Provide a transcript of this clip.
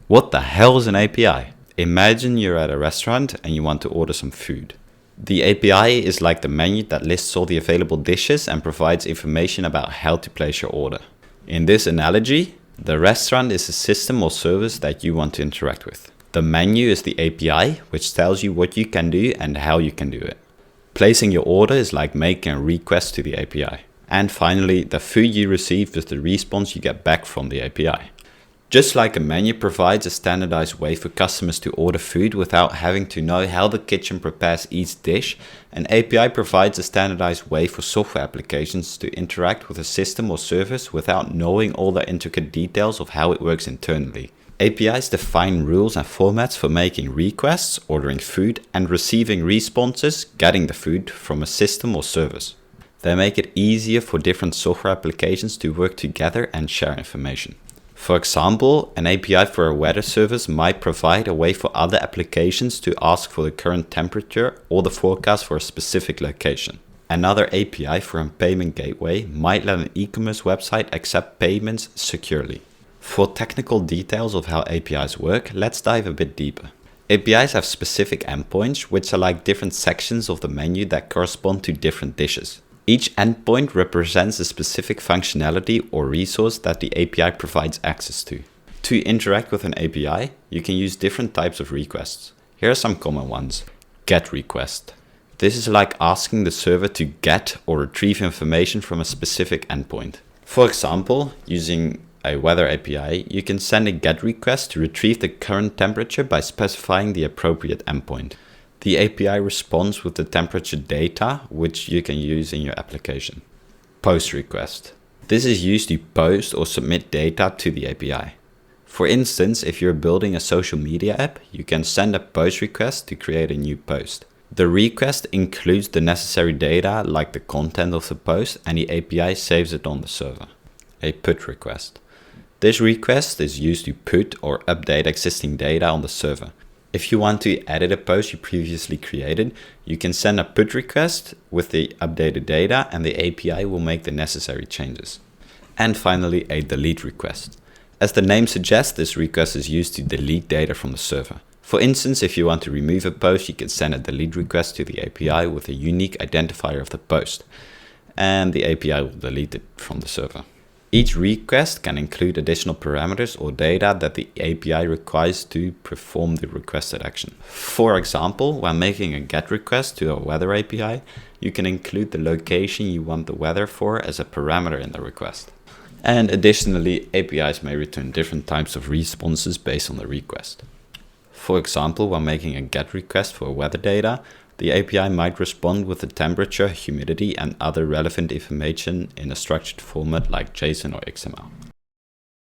What the hell is an API? Imagine you're at a restaurant and you want to order some food. The API is like the menu that lists all the available dishes and provides information about how to place your order. In this analogy, the restaurant is a system or service that you want to interact with. The menu is the API, which tells you what you can do and how you can do it. Placing your order is like making a request to the API. And finally, the food you receive is the response you get back from the API. Just like a menu provides a standardized way for customers to order food without having to know how the kitchen prepares each dish, an API provides a standardized way for software applications to interact with a system or service without knowing all the intricate details of how it works internally. APIs define rules and formats for making requests, ordering food, and receiving responses, getting the food from a system or service. They make it easier for different software applications to work together and share information. For example, an API for a weather service might provide a way for other applications to ask for the current temperature or the forecast for a specific location. Another API for a payment gateway might let an e-commerce website accept payments securely. For technical details of how APIs work, let's dive a bit deeper. APIs have specific endpoints, which are like different sections of the menu that correspond to different dishes. Each endpoint represents a specific functionality or resource that the API provides access to. To interact with an API, you can use different types of requests. Here are some common ones. GET request. This is like asking the server to get or retrieve information from a specific endpoint. For example, using a weather API, you can send a GET request to retrieve the current temperature by specifying the appropriate endpoint. The API responds with the temperature data, which you can use in your application. POST request. This is used to post or submit data to the API. For instance, if you're building a social media app, you can send a POST request to create a new post. The request includes the necessary data like the content of the post, and the API saves it on the server. A PUT request. This request is used to put or update existing data on the server. If you want to edit a post you previously created, you can send a PUT request with the updated data and the API will make the necessary changes. And finally, a delete request. As the name suggests, this request is used to delete data from the server. For instance, if you want to remove a post, you can send a delete request to the API with a unique identifier of the post, and the API will delete it from the server. Each request can include additional parameters or data that the API requires to perform the requested action. For example, when making a GET request to a weather API, you can include the location you want the weather for as a parameter in the request. And additionally, APIs may return different types of responses based on the request. For example, when making a GET request for weather data, the API might respond with the temperature, humidity, and other relevant information in a structured format like JSON or XML.